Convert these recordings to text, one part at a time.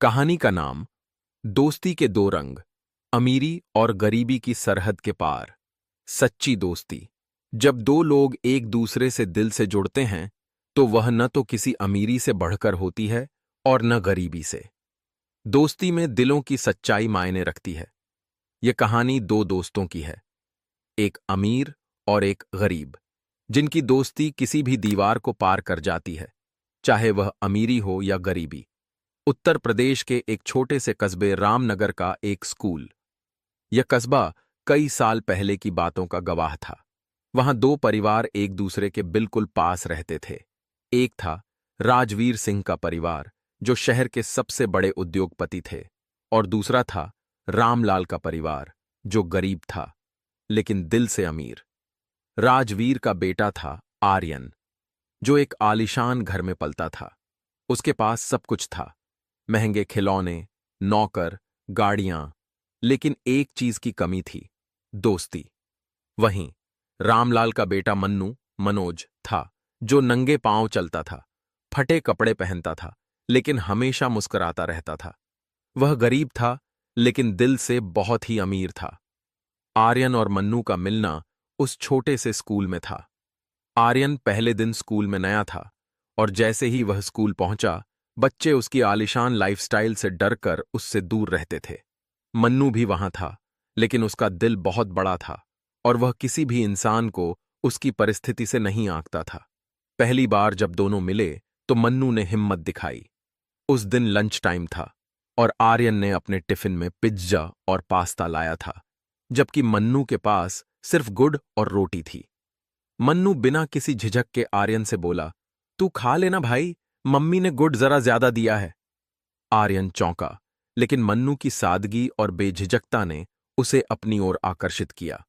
कहानी का नाम दोस्ती के दो रंग। अमीरी और गरीबी की सरहद के पार। सच्ची दोस्ती। जब दो लोग एक दूसरे से दिल से जुड़ते हैं तो वह न तो किसी अमीरी से बढ़कर होती है और न गरीबी से। दोस्ती में दिलों की सच्चाई मायने रखती है। यह कहानी दो दोस्तों की है, एक अमीर और एक गरीब, जिनकी दोस्ती किसी भी दीवार को पार कर जाती है, चाहे वह अमीरी हो या गरीबी। उत्तर प्रदेश के एक छोटे से कस्बे रामनगर का एक स्कूल। यह कस्बा कई साल पहले की बातों का गवाह था। वहां दो परिवार एक दूसरे के बिल्कुल पास रहते थे। एक था राजवीर सिंह का परिवार, जो शहर के सबसे बड़े उद्योगपति थे, और दूसरा था रामलाल का परिवार, जो गरीब था लेकिन दिल से अमीर। राजवीर का बेटा था आर्यन, जो एक आलीशान घर में पलता था। उसके पास सब कुछ था, महंगे खिलौने, नौकर, गाड़ियां, लेकिन एक चीज की कमी थी, दोस्ती। वहीं रामलाल का बेटा मन्नू, मनोज था, जो नंगे पांव चलता था, फटे कपड़े पहनता था, लेकिन हमेशा मुस्कुराता रहता था। वह गरीब था लेकिन दिल से बहुत ही अमीर था। आर्यन और मन्नू का मिलना उस छोटे से स्कूल में था। आर्यन पहले दिन स्कूल में नया था, और जैसे ही वह स्कूल पहुंचा, बच्चे उसकी आलीशान लाइफस्टाइल से डरकर उससे दूर रहते थे। मन्नू भी वहां था, लेकिन उसका दिल बहुत बड़ा था और वह किसी भी इंसान को उसकी परिस्थिति से नहीं आंकता था। पहली बार जब दोनों मिले तो मन्नू ने हिम्मत दिखाई। उस दिन लंच टाइम था और आर्यन ने अपने टिफिन में पिज्जा और पास्ता लाया था, जबकि मन्नू के पास सिर्फ गुड़ और रोटी थी। मन्नू बिना किसी झिझक के आर्यन से बोला, तू खा लेना भाई, मम्मी ने गुड़ जरा ज्यादा दिया है। आर्यन चौंका, लेकिन मन्नू की सादगी और बेझिझकता ने उसे अपनी ओर आकर्षित किया।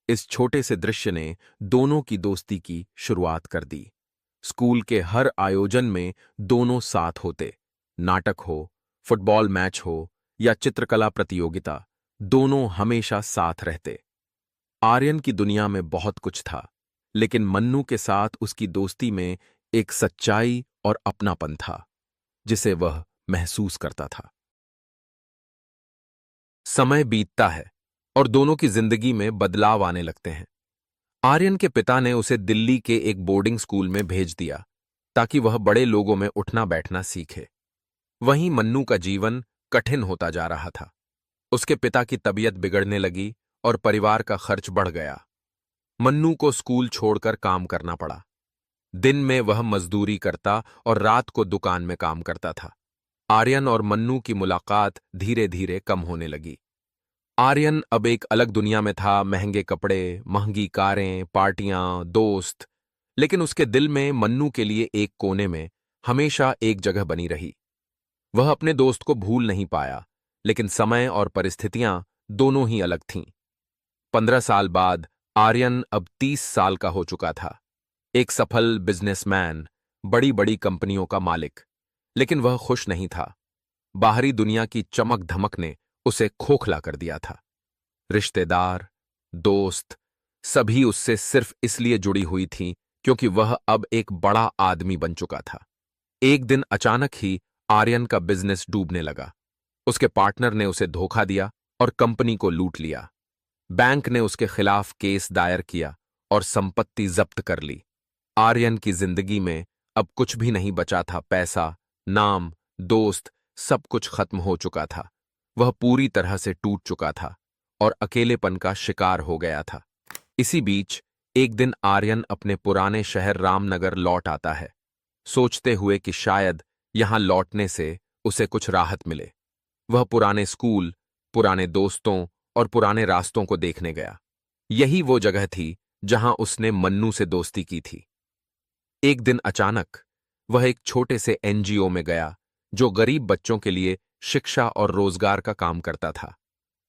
इस छोटे से दृश्य ने दोनों की दोस्ती की शुरुआत कर दी। स्कूल के हर आयोजन में दोनों साथ होते। नाटक हो, फुटबॉल मैच हो या चित्रकला प्रतियोगिता, दोनों हमेशा साथ रहते। आर्यन की दुनिया में बहुत कुछ था, लेकिन मन्नू के साथ उसकी दोस्ती में एक सच्चाई और अपनापन था, जिसे वह महसूस करता था। समय बीतता है और दोनों की जिंदगी में बदलाव आने लगते हैं। आर्यन के पिता ने उसे दिल्ली के एक बोर्डिंग स्कूल में भेज दिया ताकि वह बड़े लोगों में उठना बैठना सीखे। वहीं मन्नू का जीवन कठिन होता जा रहा था। उसके पिता की तबीयत बिगड़ने लगी और परिवार का खर्च बढ़ गया। मन्नू को स्कूल छोड़कर काम करना पड़ा। दिन में वह मजदूरी करता और रात को दुकान में काम करता था। आर्यन और मन्नू की मुलाकात धीरे धीरे कम होने लगी। आर्यन अब एक अलग दुनिया में था, महंगे कपड़े, महंगी कारें, पार्टियां, दोस्त। लेकिन उसके दिल में मन्नू के लिए एक कोने में हमेशा एक जगह बनी रही। वह अपने दोस्त को भूल नहीं पाया, लेकिन समय और परिस्थितियां दोनों ही अलग थीं। 15 साल बाद आर्यन अब 30 साल का हो चुका था, एक सफल बिजनेसमैन, बड़ी बड़ी कंपनियों का मालिक। लेकिन वह खुश नहीं था। बाहरी दुनिया की चमक धमक ने उसे खोखला कर दिया था। रिश्तेदार, दोस्त, सभी उससे सिर्फ इसलिए जुड़ी हुई थीं क्योंकि वह अब एक बड़ा आदमी बन चुका था। एक दिन अचानक ही आर्यन का बिजनेस डूबने लगा। उसके पार्टनर ने उसे धोखा दिया और कंपनी को लूट लिया। बैंक ने उसके खिलाफ केस दायर किया और संपत्ति जब्त कर ली। आर्यन की जिंदगी में अब कुछ भी नहीं बचा था। पैसा, नाम, दोस्त, सब कुछ खत्म हो चुका था। वह पूरी तरह से टूट चुका था और अकेलेपन का शिकार हो गया था। इसी बीच एक दिन आर्यन अपने पुराने शहर रामनगर लौट आता है, सोचते हुए कि शायद यहां लौटने से उसे कुछ राहत मिले। वह पुराने स्कूल, पुराने दोस्तों और पुराने रास्तों को देखने गया। यही वो जगह थी जहां उसने मन्नू से दोस्ती की थी। एक दिन अचानक वह एक छोटे से एनजीओ में गया जो गरीब बच्चों के लिए शिक्षा और रोजगार का काम करता था,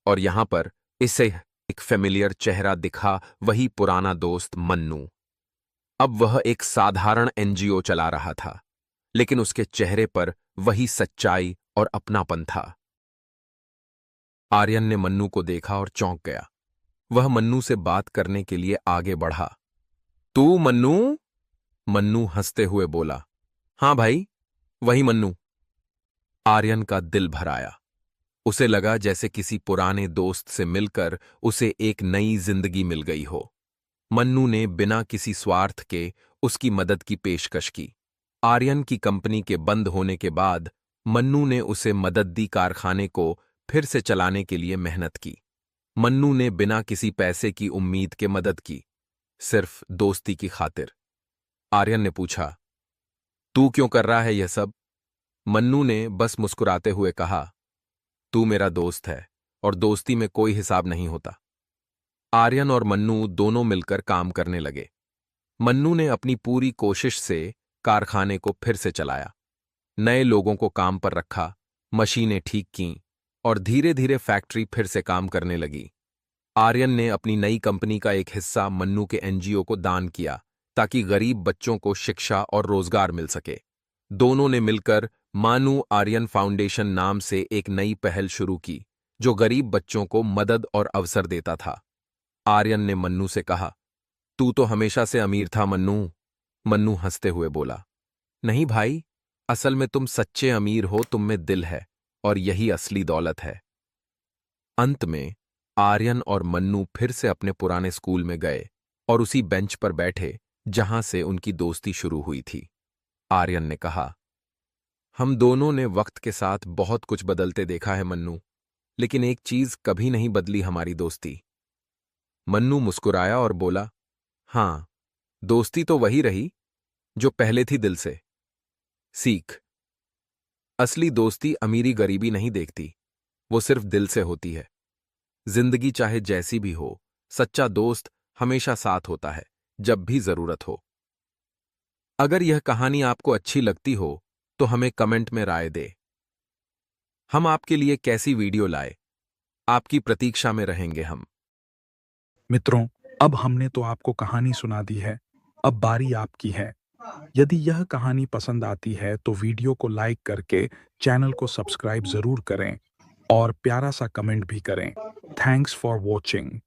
और यहां पर इसे एक फेमिलियर चेहरा दिखा, वही पुराना दोस्त मन्नू। अब वह एक साधारण एनजीओ चला रहा था, लेकिन उसके चेहरे पर वही सच्चाई और अपनापन था। आर्यन ने मन्नू को देखा और चौंक गया। वह मन्नू से बात करने के लिए आगे बढ़ा। तू मन्नू? मन्नू हंसते हुए बोला, हां भाई, वही मन्नू। आर्यन का दिल भर आया। उसे लगा जैसे किसी पुराने दोस्त से मिलकर उसे एक नई जिंदगी मिल गई हो। मन्नू ने बिना किसी स्वार्थ के उसकी मदद की पेशकश की। आर्यन की कंपनी के बंद होने के बाद मन्नू ने उसे मदद दी, कारखाने को फिर से चलाने के लिए मेहनत की। मन्नू ने बिना किसी पैसे की उम्मीद के मदद की, सिर्फ दोस्ती की खातिर। आर्यन ने पूछा, तू क्यों कर रहा है यह सब? मन्नू ने बस मुस्कुराते हुए कहा, तू मेरा दोस्त है और दोस्ती में कोई हिसाब नहीं होता। आर्यन और मन्नू दोनों मिलकर काम करने लगे। मन्नू ने अपनी पूरी कोशिश से कारखाने को फिर से चलाया। नए लोगों को काम पर रखा, मशीनें ठीक कीं और धीरे धीरे फैक्ट्री फिर से काम करने लगी। आर्यन ने अपनी नई कंपनी का एक हिस्सा मन्नू के एनजीओ को दान किया ताकि गरीब बच्चों को शिक्षा और रोजगार मिल सके। दोनों ने मिलकर मानू आर्यन फाउंडेशन नाम से एक नई पहल शुरू की जो गरीब बच्चों को मदद और अवसर देता था। आर्यन ने मन्नू से कहा, तू तो हमेशा से अमीर था मन्नू। मन्नू हंसते हुए बोला, नहीं भाई, असल में तुम सच्चे अमीर हो, तुम में दिल है और यही असली दौलत है। अंत में आर्यन और मन्नू फिर से अपने पुराने स्कूल में गए और उसी बेंच पर बैठे जहां से उनकी दोस्ती शुरू हुई थी। आर्यन ने कहा, हम दोनों ने वक्त के साथ बहुत कुछ बदलते देखा है मन्नू, लेकिन एक चीज कभी नहीं बदली, हमारी दोस्ती। मन्नू मुस्कुराया और बोला, हां, दोस्ती तो वही रही जो पहले थी, दिल से। सीख, असली दोस्ती अमीरी गरीबी नहीं देखती, वो सिर्फ दिल से होती है। जिंदगी चाहे जैसी भी हो, सच्चा दोस्त हमेशा साथ होता है जब भी जरूरत हो। अगर यह कहानी आपको अच्छी लगती हो तो हमें कमेंट में राय दे। हम आपके लिए कैसी वीडियो लाए, आपकी प्रतीक्षा में रहेंगे हम। मित्रों, अब हमने तो आपको कहानी सुना दी है, अब बारी आपकी है। यदि यह कहानी पसंद आती है तो वीडियो को लाइक करके चैनल को सब्सक्राइब जरूर करें और प्यारा सा कमेंट भी करें। Thanks for watching.